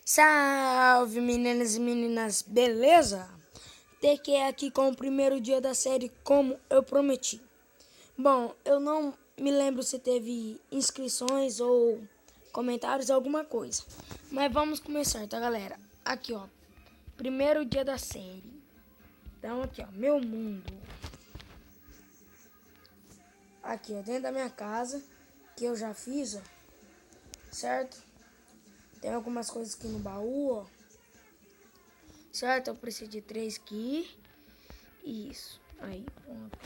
Salve meninas e meninas, beleza? TQ aqui com o primeiro dia da série como eu prometi. Bom, eu não me lembro se teve inscrições ou comentários, alguma coisa. Mas vamos começar, tá galera? Aqui ó, primeiro dia da série. Então aqui ó, meu mundo. Aqui ó, dentro da minha casa, que eu já fiz ó, certo? Tem algumas coisas aqui no baú ó. Certo? Eu preciso de 3 aqui. Isso. Aí, pronto.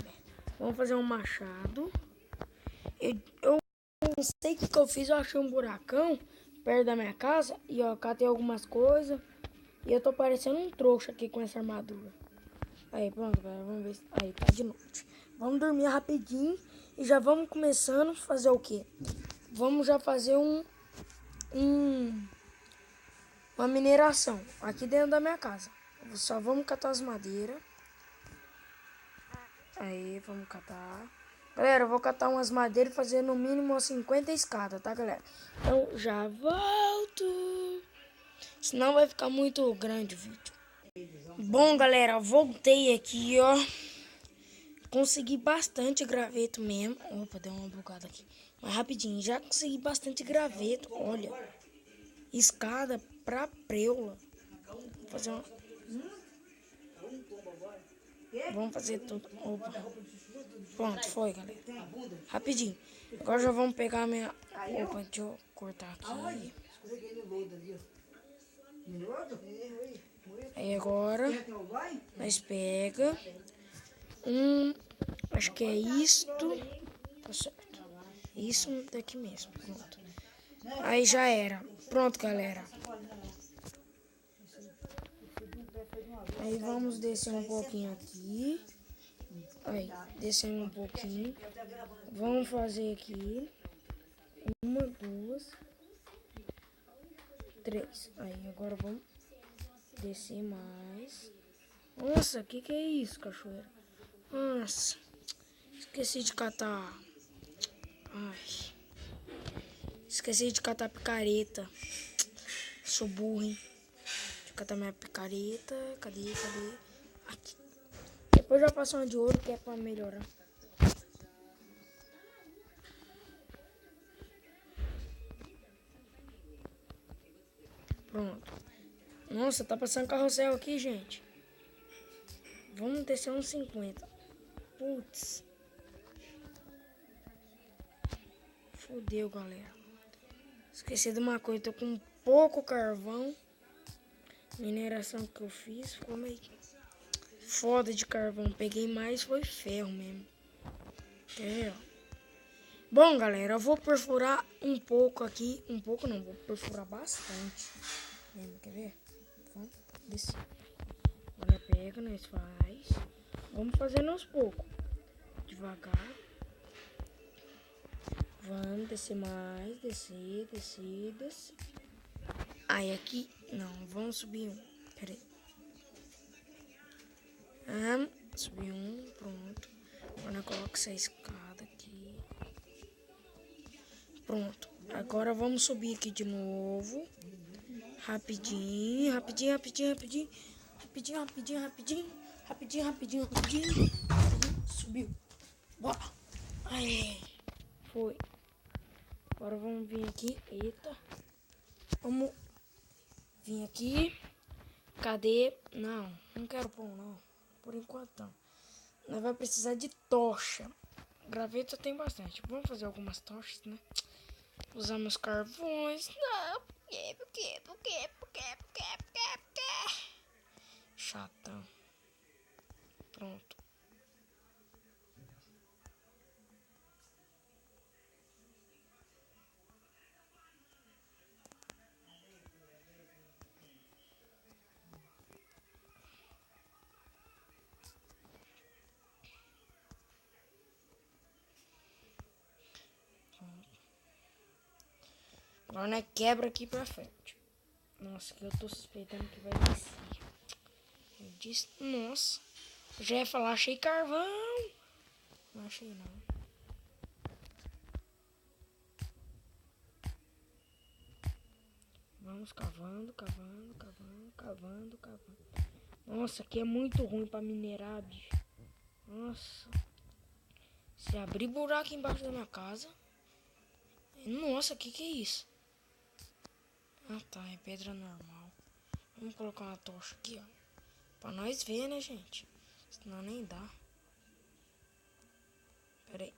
Vamos fazer um machado. Eu não sei o que eu fiz. Eu achei um buracão perto da minha casa. E ó, cá tem algumas coisas. E eu tô parecendo um trouxa aqui com essa armadura. Aí, pronto, galera. Vamos ver. Aí, tá de noite. Vamos dormir rapidinho. E já vamos começando a fazer o quê? Vamos já fazer uma mineração aqui dentro da minha casa. Só vamos catar as madeiras. Aí, vamos catar. Galera, eu vou catar umas madeiras e fazer no mínimo 50 escadas, tá, galera? Então, já volto. Senão vai ficar muito grande o vídeo. Bom, galera, voltei aqui, ó. Consegui bastante graveto mesmo. Opa, deu uma bugada aqui. Mas rapidinho, já consegui bastante graveto. Olha, escada pra preula. Vou fazer uma... Vamos fazer tudo. Opa. Pronto, foi, galera. Rapidinho. Agora já vamos pegar a minha... Opa, deixa eu cortar aqui. Aí agora, nós pega acho que é isto. Tá certo. Isso daqui mesmo, pronto. Aí já era. Pronto, galera. Aí vamos descer um pouquinho aqui. Aí, descendo um pouquinho. Vamos fazer aqui. 1, 2, 3. Aí, agora vamos descer mais. Nossa, que é isso, cachoeira? Nossa, esqueci de catar. Ai, esqueci de catar a picareta. Sou burro, hein? Deixa eu catar minha picareta. Cadê? Aqui. Depois já passo uma de ouro que é pra melhorar. Pronto. Nossa, tá passando carrossel aqui, gente. Vamos descer uns 50. Putz. Fodeu, galera. Esqueci de uma coisa. Tô com pouco carvão. Mineração que eu fiz ficou meio foda de carvão. Peguei mais, foi ferro mesmo. Quer ver, ó? Bom, galera, eu vou perfurar um pouco aqui. Um pouco não, vou perfurar bastante. Quer ver? Vamos descer. Agora pega, nós faz. Vamos fazendo aos poucos. Devagar. Vamos descer mais. Descer. Aí aqui. Não, vamos subir um. Pera aí. Subir um, pronto. Agora coloca essa escada aqui. Pronto. Agora vamos subir aqui de novo. Rapidinho. Subiu. Bora. Aí. Foi. Agora vamos vir aqui. Eita. Vamos vir aqui. Cadê? Não quero pôr não. Por enquanto não. Nós vai precisar de tocha. Graveto tem bastante. Vamos fazer algumas tochas, né? Usar meus carvões. Não, por quê? Chatão. Pronto. Agora né, quebra aqui pra frente. Nossa, que eu tô suspeitando que vai descer. Eu disse, nossa. Eu já ia falar, achei carvão. Não achei não. Vamos cavando, cavando, cavando, cavando, cavando. Nossa, aqui é muito ruim pra minerar, bicho. Nossa. Se abrir buraco embaixo da minha casa. Nossa, que é isso? Ah tá, é pedra normal. Vamos colocar uma tocha aqui, ó. Pra nós ver, né, gente? Senão nem dá. Pera aí.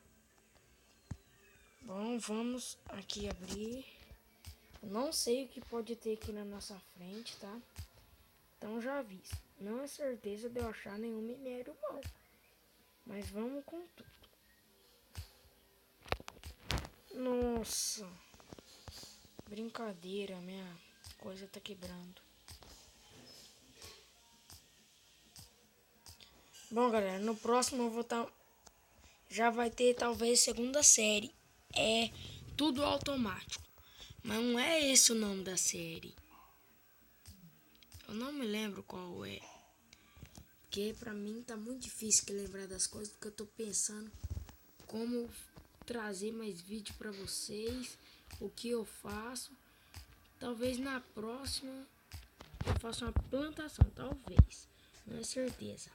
Bom, vamos aqui abrir. Eu não sei o que pode ter aqui na nossa frente, tá? Então já aviso. Não é certeza de eu achar nenhum minério bom. Mas vamos com tudo. Nossa. Brincadeira, minha coisa tá quebrando. Bom, galera, no próximo eu vou estar... Já vai ter talvez segunda série. É tudo automático. Mas não é esse o nome da série. Eu não me lembro qual é. Porque pra mim tá muito difícil de lembrar das coisas. Porque eu tô pensando como trazer mais vídeo pra vocês. O que eu faço. Talvez na próxima eu faça uma plantação. Talvez. Não é certeza.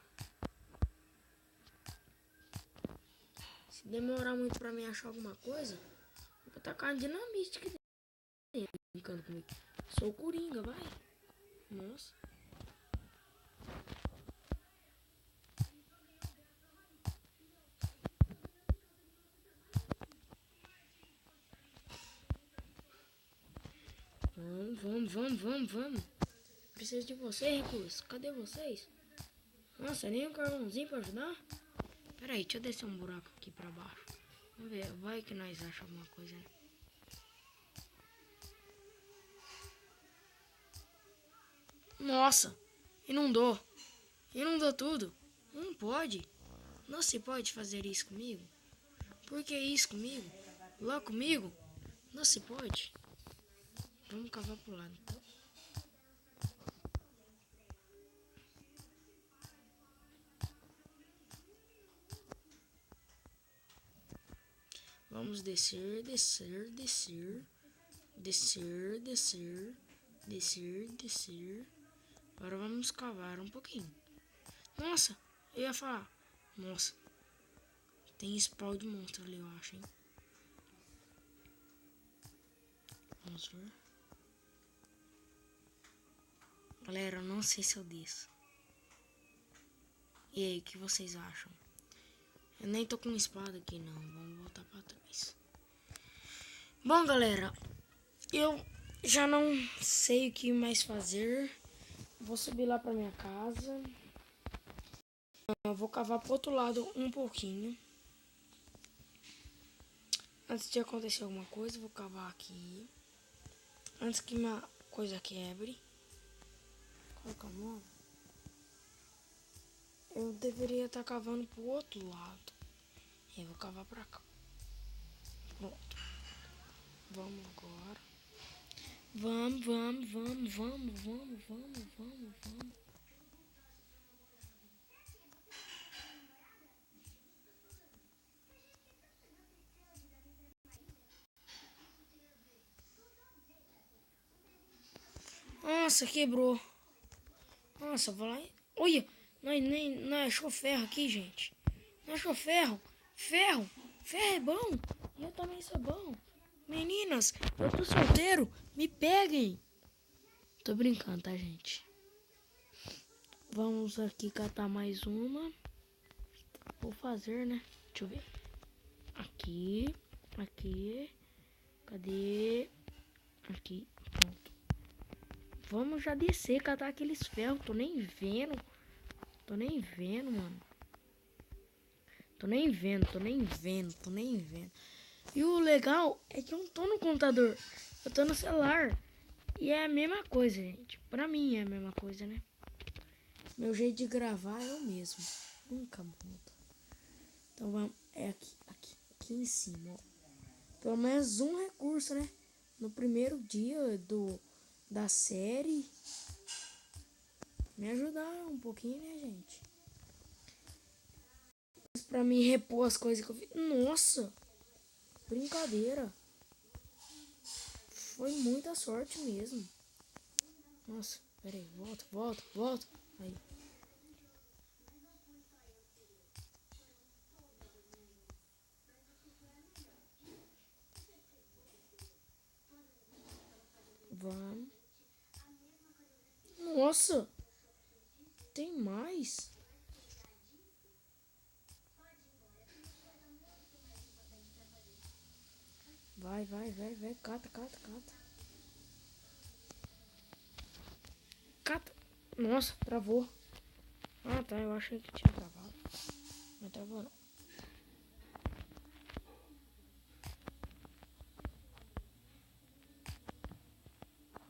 Se demorar muito pra mim achar alguma coisa, eu vou tacar uma dinamite aqui dentro. Brincando comigo. Sou o Coringa, vai. Nossa. Vamos. Preciso de vocês, recursos. Cadê vocês? Nossa, nem um carvãozinho pra ajudar? Pera aí, deixa eu descer um buraco aqui pra baixo. Vamos ver, vai que nós achamos alguma coisa, né? Nossa, inundou. Inundou tudo. Não pode. Não se pode fazer isso comigo. Por que isso comigo? Lá comigo? Não se pode. Vamos cavar pro lado, então. Vamos descer. Agora vamos cavar um pouquinho. Nossa, eu ia falar. Nossa, tem spawn de monstro ali, eu acho, hein? Vamos ver. Galera, eu não sei se eu desço. E aí, o que vocês acham? Eu nem tô com espada aqui, não. Vamos voltar pra trás. Bom, galera, eu já não sei o que mais fazer. Vou subir lá pra minha casa. Eu vou cavar pro outro lado um pouquinho. Antes de acontecer alguma coisa, eu vou cavar aqui. Antes que minha coisa quebre. Coloca a mão. Eu deveria estar cavando pro outro lado. Eu vou cavar pra cá. Pronto. Vamos agora. Vamos. Nossa, quebrou. Nossa, vou lá. Olha, nós achou ferro aqui, gente. Nós achou ferro. Ferro é bom. E eu também sou bom. Meninas, eu tô solteiro. Me peguem. Tô brincando, tá, gente? Vamos aqui catar mais uma. Vou fazer, né? Deixa eu ver. Aqui. Cadê? Aqui. Pronto. Vamos já descer, catar aqueles ferros. Tô nem vendo, mano. Tô nem vendo. E o legal é que eu não tô no computador. Eu tô no celular. E é a mesma coisa, gente. Pra mim é a mesma coisa, né? Meu jeito de gravar é o mesmo. Nunca muda. Então vamos. É aqui em cima, ó. Pelo menos um recurso, né? No primeiro dia da série. Me ajudar um pouquinho, né, gente? Pra mim repor as coisas que eu fiz. Nossa! Brincadeira. Foi muita sorte mesmo. Nossa, pera aí. Volta. Aí. Vamos. Nossa, tem mais. Vai. Cata. Cata. Nossa, travou. Ah, tá. Eu achei que tinha travado. Não travou, não.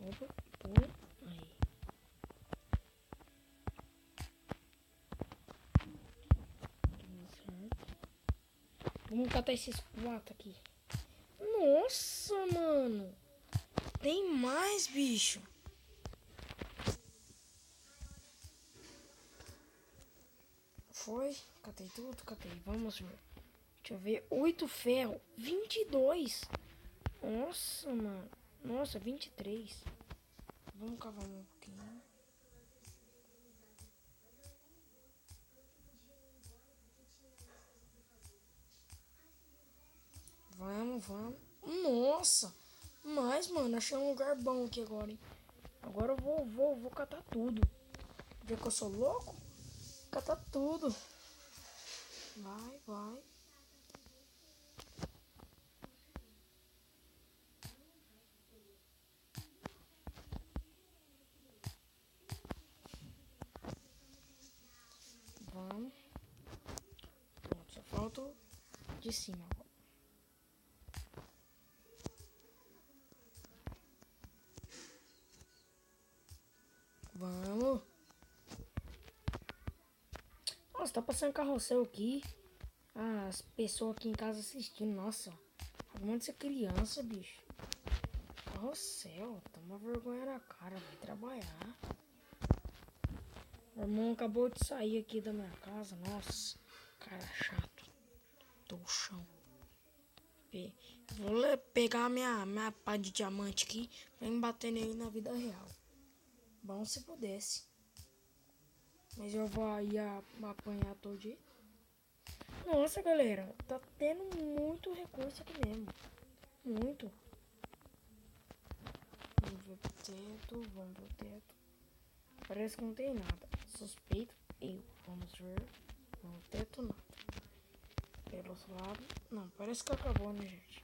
Opa, pula. Aí. Certo. Vamos catar esses 4 aqui. Nossa, mano. Tem mais, bicho. Foi. Catei tudo, catei. Vamos ver. Deixa eu ver. 8 ferro. 22. Nossa, mano. Nossa, 23. Vamos cavar um pouquinho. Vamos. Nossa. Mas, mano, achei um lugar bom aqui agora, hein. Agora eu vou catar tudo. Vê que eu sou louco? Catar tudo. Vai. Vamos. Pronto, só falta o de cima agora. Vamos. Nossa, tá passando carrossel aqui. As pessoas aqui em casa assistindo. Nossa, aguenta ser criança, bicho. Carrossel, toma vergonha na cara, vai trabalhar. Meu irmão acabou de sair aqui da minha casa. Nossa, cara chato. Tô no chão. Vou pegar minha pá de diamante aqui pra me bater nele na vida real. Bom se pudesse. Mas eu vou ia apanhar todo dia. Nossa, galera, tá tendo muito recurso aqui mesmo. Muito. Vamos pro teto. Parece que não tem nada. Suspeito eu. Vamos ver. No teto nada. Pelos lados. Não, parece que acabou, né, gente?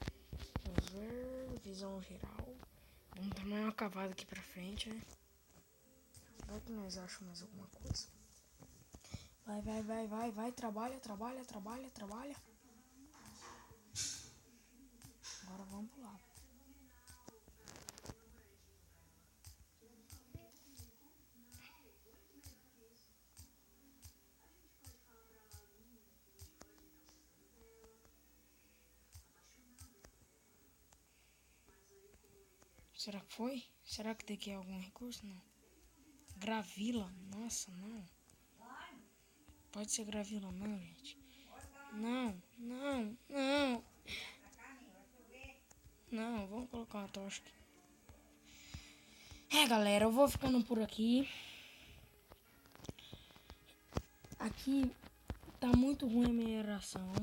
Vamos ver. Visão geral. Vamos dar mais uma cavada aqui pra frente, né? Vai que nós achamos mais alguma coisa. Vai. Trabalha. Agora vamos pro lado. Será que foi? Será que daqui é algum recurso? Não. Gravila? Nossa, não. Pode ser gravila não, gente. Não. Não, vamos colocar uma tocha aqui. Galera, eu vou ficando por aqui. Aqui tá muito ruim a mineração.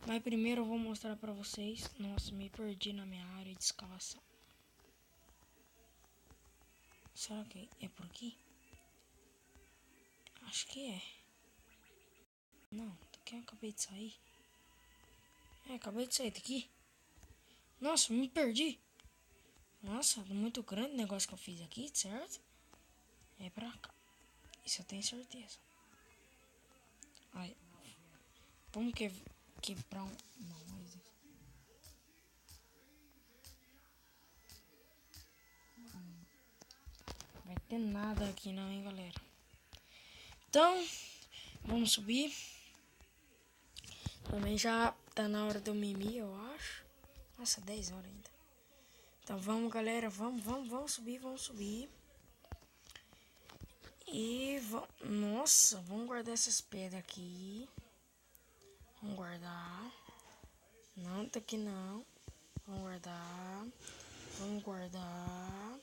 Mas primeiro eu vou mostrar pra vocês. Nossa, me perdi na minha área de escavação. Será que é por aqui? Acho que é. Não, daqui eu acabei de sair. Acabei de sair daqui. Nossa, me perdi. Nossa, muito grande o negócio que eu fiz aqui, certo? É pra cá. Isso eu tenho certeza. Aí, vamos quebrar um... Não, mas... Vai ter nada aqui não, hein, galera. Então, vamos subir. Também já tá na hora do mimi, eu acho. Nossa, 10 horas ainda. Então vamos, galera. Vamos subir. E vamos... Nossa, vamos guardar essas pedras aqui. Vamos guardar. Não, tá aqui não. Vamos guardar.